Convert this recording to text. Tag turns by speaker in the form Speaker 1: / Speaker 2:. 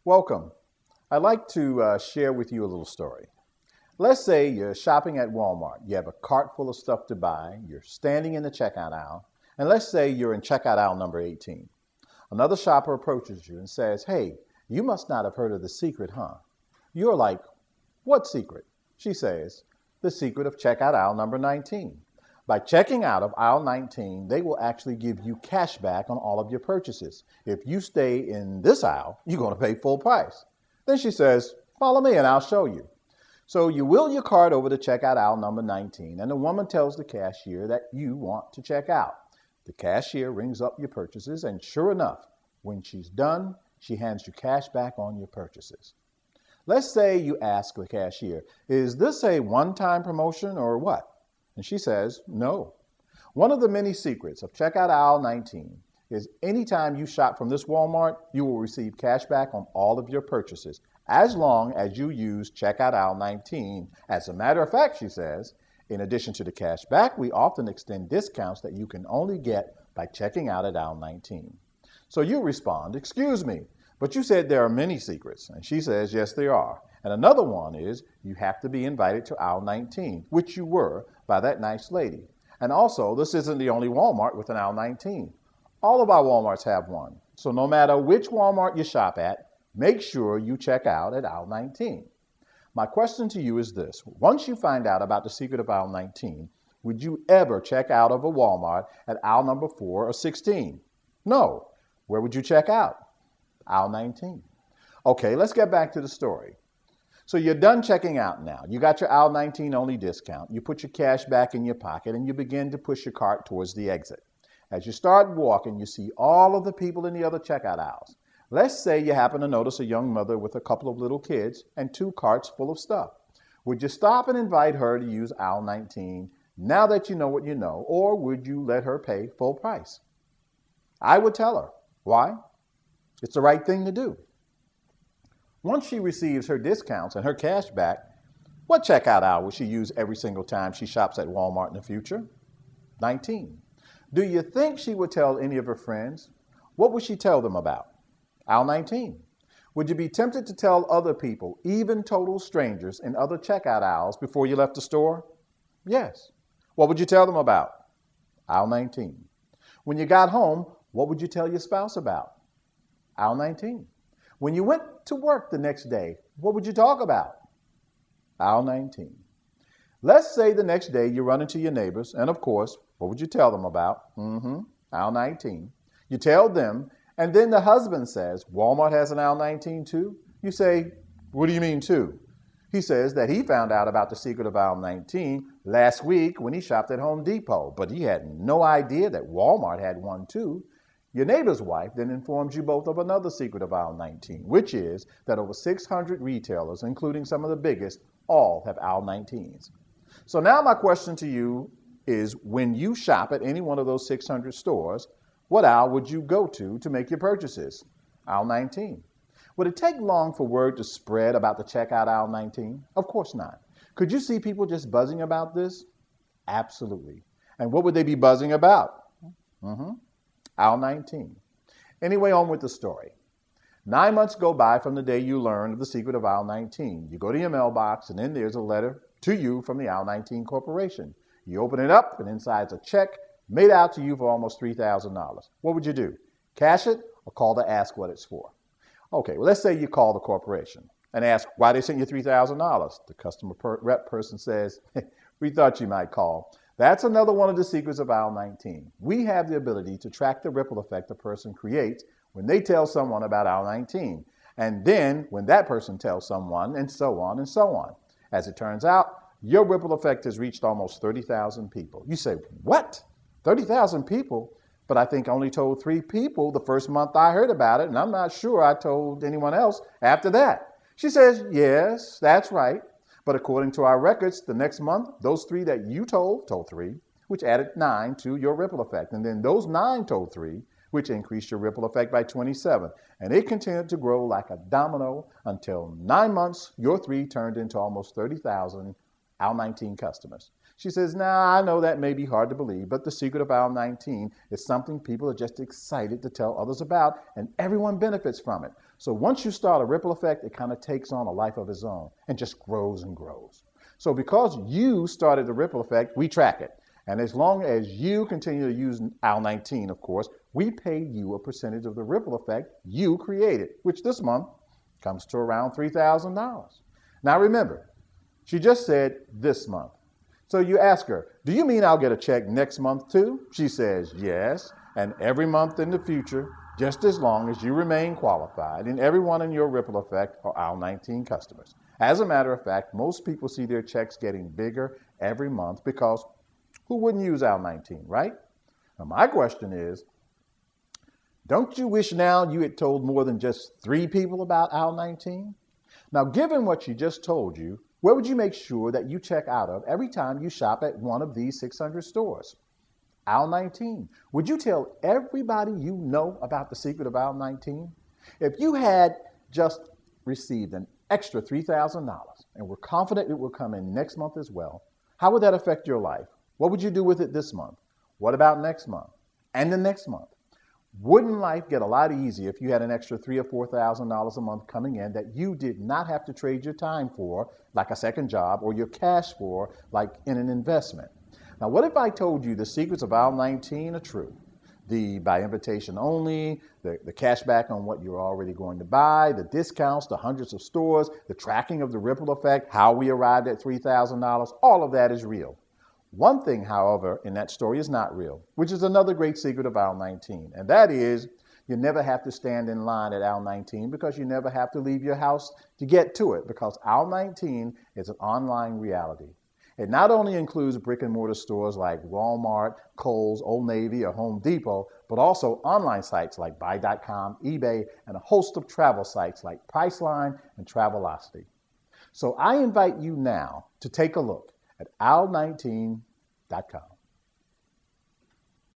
Speaker 1: Welcome. I'd like to share with you a little story. Let's say you're shopping at Walmart. You have a cart full of stuff to buy. You're standing in the checkout aisle. And let's say you're in checkout aisle number 18. Another shopper approaches you and says, "Hey, you must not have heard of the secret, huh?" You're like, "What secret?" She says, "The secret of checkout aisle number 19. By checking out of aisle 19, they will actually give you cash back on all of your purchases. If you stay in this aisle, you're going to pay full price." Then she says, "Follow me and I'll show you." So you wheel your cart over to checkout aisle number 19, and the woman tells the cashier that you want to check out. The cashier rings up your purchases, and sure enough, when she's done, she hands you cash back on your purchases. Let's say you ask the cashier, "Is this a one-time promotion or what?" And she says, "No." One of the many secrets of checkout aisle 19 is anytime you shop from this Walmart, you will receive cash back on all of your purchases, as long as you use checkout aisle 19. As a matter of fact, she says, in addition to the cash back, we often extend discounts that you can only get by checking out at aisle 19. So you respond, "Excuse me, but you said there are many secrets." And she says, "Yes, there are. And another one is you have to be invited to aisle 19, which you were by that nice lady. And also, this isn't the only Walmart with an aisle 19. All of our Walmarts have one. So no matter which Walmart you shop at, make sure you check out at aisle 19. My question to you is this. Once you find out about the secret of aisle 19, would you ever check out of a Walmart at aisle number 4 or 16? No. Where would you check out? Aisle 19. Okay, let's get back to the story. So you're done checking out now. You got your aisle 19 only discount. You put your cash back in your pocket and you begin to push your cart towards the exit. As you start walking, you see all of the people in the other checkout aisles. Let's say you happen to notice a young mother with a couple of little kids and 2 carts full of stuff. Would you stop and invite her to use aisle 19 now that you know what you know, or would you let her pay full price? I would tell her. Why? It's the right thing to do. Once she receives her discounts and her cash back, what checkout aisle will she use every single time she shops at Walmart in the future? 19. Do you think she would tell any of her friends? What would she tell them about? Aisle 19. Would you be tempted to tell other people, even total strangers in other checkout aisles, before you left the store? Yes. What would you tell them about? Aisle 19. When you got home, what would you tell your spouse about? Aisle 19. When you went to work the next day, what would you talk about? Aisle 19. Let's say the next day you run into your neighbors, and of course, what would you tell them about? Aisle 19. You tell them, and then the husband says, "Walmart has an aisle 19 too?" You say, "What do you mean too?" He says that he found out about the secret of aisle 19 last week when he shopped at Home Depot, but he had no idea that Walmart had one too. Your neighbor's wife then informs you both of another secret of aisle 19, which is that over 600 retailers, including some of the biggest, all have aisle 19s. So now my question to you is, when you shop at any one of those 600 stores, what aisle would you go to make your purchases? Aisle 19. Would it take long for word to spread about the checkout aisle 19? Of course not. Could you see people just buzzing about this? Absolutely. And what would they be buzzing about? Aisle 19. Anyway, on with the story. 9 months go by from the day you learned of the secret of aisle 19. You go to your mailbox, and then there's a letter to you from the aisle 19 Corporation. You open it up, and inside's a check made out to you for almost $3,000. What would you do? Cash it or call to ask what it's for? Okay, well, let's say you call the corporation and ask why they sent you $3,000. The customer rep person says, "We thought you might call." That's another one of the secrets of aisle 19. We have the ability to track the ripple effect a person creates when they tell someone about aisle 19, and then when that person tells someone, and so on and so on. As it turns out, your ripple effect has reached almost 30,000 people. You say, "What? 30,000 people?" But I think I only told 3 people the first month I heard about it, and I'm not sure I told anyone else after that. She says, "Yes, that's right. But according to our records, the next month, those 3 that you told 3, which added 9 to your ripple effect. And then those 9 told 3, which increased your ripple effect by 27. And it continued to grow like a domino until 9 months, your 3 turned into almost 30,000 aisle 19 customers. She says, "Nah, I know that may be hard to believe, but the secret of aisle 19 is something people are just excited to tell others about, and everyone benefits from it. So once you start a ripple effect, it kind of takes on a life of its own and just grows and grows. So because you started the ripple effect, we track it. And as long as you continue to use aisle 19, of course, we pay you a percentage of the ripple effect you created, which this month comes to around $3,000. Now remember, she just said this month. So you ask her, do you mean I'll get a check next month too? She says, yes, and every month in the future, just as long as you remain qualified, and everyone in your ripple effect are aisle 19 customers. As a matter of fact, most people see their checks getting bigger every month because who wouldn't use aisle 19, right? Now my question is, don't you wish now you had told more than just 3 people about aisle 19? Now, given what she just told you, where would you make sure that you check out of every time you shop at one of these 600 stores? Aisle 19. Would you tell everybody you know about the secret of aisle 19? If you had just received an extra $3,000 and were confident it will come in next month as well, how would that affect your life? What would you do with it this month? What about next month? And the next month? Wouldn't life get a lot easier if you had an extra $3,000 or $4,000 a month coming in that you did not have to trade your time for, like a second job, or your cash for, like in an investment? Now, what if I told you the secrets of aisle 19 are true? The by invitation only, the cash back on what you're already going to buy, the discounts to hundreds of stores, the tracking of the ripple effect, how we arrived at $3,000, all of that is real. One thing, however, in that story is not real, which is another great secret of aisle 19, and that is you never have to stand in line at aisle 19 because you never have to leave your house to get to it, because aisle 19 is an online reality. It not only includes brick and mortar stores like Wal-Mart, Kohl's, Old Navy, or Home Depot, but also online sites like Buy.com, eBay, and a host of travel sites like Priceline and Travelocity. So I invite you now to take a look at aisle19.com.